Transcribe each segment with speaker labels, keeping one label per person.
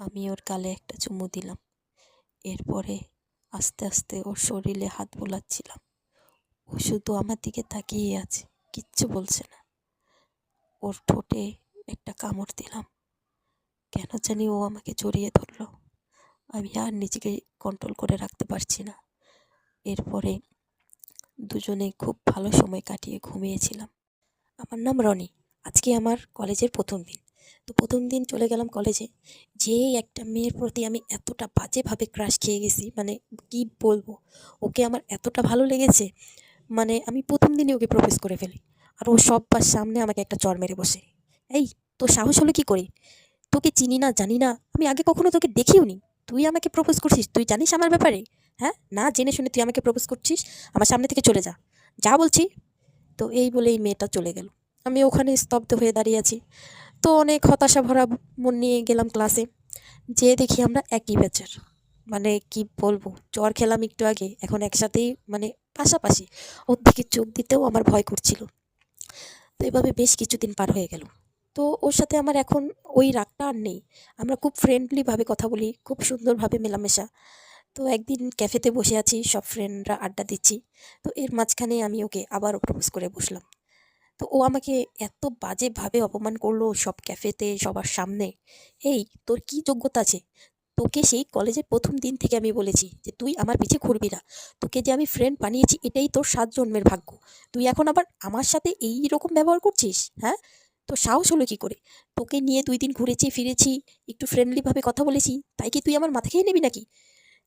Speaker 1: আমি ওর গালে একটা চুমু দিলাম। এরপরে আস্তে আস্তে ওর শরীরে হাত বোলাচ্ছিলাম। ও শুধু আমার দিকে তাকিয়ে আছে, কিচ্ছু বলছে না। ওর ঠোঁটে একটা কামড় দিলাম। কেন জানি ও আমাকে জড়িয়ে ধরলো। আমি আর নিজেকে কন্ট্রোল করে রাখতে পারছি না। এরপরে দুজনে খুব ভালো সময় কাটিয়ে ঘুমিয়েছিলাম। আমার নাম রনি। আজকে আমার কলেজের প্রথম দিন। তো প্রথম দিন চলে গেলাম কলেজে। যেই একটা মেয়ের প্রতি আমি এতটা বাজেভাবে ক্রাশ খেয়ে গেছি, মানে কি বলবো। ওকে আমার এতটা ভালো লেগেছে, মানে আমি প্রথম দিনই ওকে প্রপোজ করে ফেলি। আর ও সব্বার সামনে আমাকে একটা চড় মেরে বসে। এই, তোর সাহস হলো কি করে? তোকে চিনি না, জানি না, আমি আগে কখনো তোকে দেখিও নি। তুই আমাকে প্রপোজ করছিস? তুই জানিস আমার ব্যাপারে? হ্যাঁ, না জেনে শুনে তুই আমাকে প্রপোজ করছিস? আমার সামনে থেকে চলে যা, যা বলছি। তো এই বলেই মেয়েটা চলে গেল। আমি ওখানে স্তব্ধ হয়ে দাঁড়িয়ে আছি। তো অনেক হতাশা ভরা মন নিয়ে গেলাম ক্লাসে। যেয়ে দেখি আমরা একই ব্যাচের। মানে কি বলবো, জ্বর খেলাম একটু আগে, এখন একসাথেই, মানে পাশাপাশি। ওর দিকে চোখ দিতেও আমার ভয় করছিল। তো এভাবে বেশ কিছুদিন পার হয়ে গেল। তো ওর সাথে আমার এখন ওই রাগটা আর নেই। আমরা খুব ফ্রেন্ডলিভাবে কথা বলি, খুব সুন্দরভাবে মেলামেশা। তো একদিন ক্যাফেতে বসে আছি, সব ফ্রেন্ডরা আড্ডা দিচ্ছি। তো এর মাঝখানে আমি ওকে আবারও প্রপোজ করে বসলাম। তো ও আমাকে এত বাজেভাবে অপমান করলো সব ক্যাফেতে, সবার সামনে। এই, তোর কি যোগ্যতা আছে? তোকে সেই কলেজের প্রথম দিন থেকে আমি বলেছি যে তুই আমার পিছে ঘুরবি না। তোকে যে আমি ফ্রেন্ড বানিয়েছি এটাই তোর 7 জন্মের ভাগ্য। তুই এখন আবার আমার সাথে এই রকম ব্যবহার করছিস, হ্যাঁ? তোর সাহস হলো কি করে? তোকে নিয়ে 2 দিন ঘুরেছি ফিরেছি, একটু ফ্রেন্ডলিভাবে কথা বলেছি, তাই কি তুই আমার মাথা খেয়ে নিবি নাকি?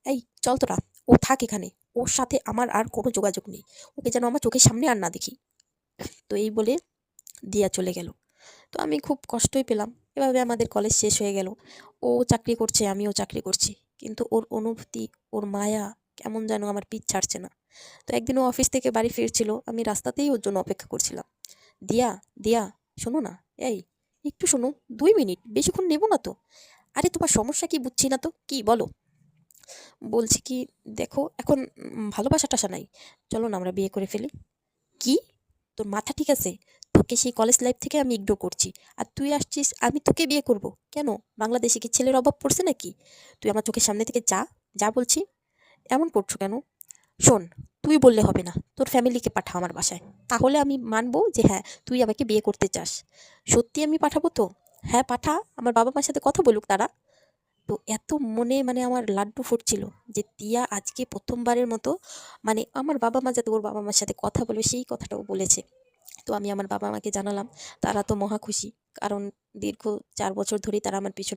Speaker 1: এই, চল তোরা। ও থাক এখানে। ওর সাথে আমার আর কোনো যোগাযোগ নেই। ওকে যেন আমার চোখের সামনে আর না দেখি। তো এই বলে দিয়া চলে গেল। তো আমি খুব কষ্টই পেলাম। এভাবে আমাদের কলেজ শেষ হয়ে গেল। ও চাকরি করছে, আমিও চাকরি করছি। কিন্তু ওর অনুভূতি, ওর মায়া কেমন যেন আমার পিছ ছাড়ছে না। তো একদিন ও অফিস থেকে বাড়ি ফিরছিল, আমি রাস্তাতেই ওর জন্য অপেক্ষা করছিলাম। দিয়া, দিয়া, শোনো না। এই, একটু শোনো। 2 মিনিট, বেশিক্ষণ নেব না তো। আরে তোমার সমস্যা কি বুঝছি না তো, কি বলো? বলছি কি, দেখো এখন ভালোবাসা-টাসা নাই। চলো না আমরা বিয়ে করে ফেলি। কি? তোর মাথা ঠিক আছে? তোকে সেই কলেজ লাইফ থেকে আমি ইগনোর করছি। আর তুই আসছিস আমি তোকে বিয়ে করব। কেন? বাংলাদেশে কি ছেলের অভাব পড়ছে নাকি? তুই আমার চোখের সামনে থেকে যা, যা বলছি। এমন করছো কেন? শোন, তুই বললে হবে না। তোর ফ্যামিলিকে পাঠা আমার বাসায়। তাহলে আমি মানবো যে হ্যাঁ, তুই আমাকে বিয়ে করতে চাস। সত্যি আমি পাঠাবো তো? হ্যাঁ, পাঠা। আমার বাবা-মার সাথে কথা বলুক তারা। তো এত মনে, মানে আমার লাড্ডু ফুটছিল যে তিয়া আজকে ১ম বারের মতো, মানে আমার বাবা-মা যাতে ওর বাবা-মার সাথে কথা বলবে সেই কথাটাও বলেছে। তো আমি আমার বাবা-মাকে জানালাম। তারা তো মহা খুশি। কারণ দীর্ঘ ৪ বছর ধরেই তারা আমার পিছনে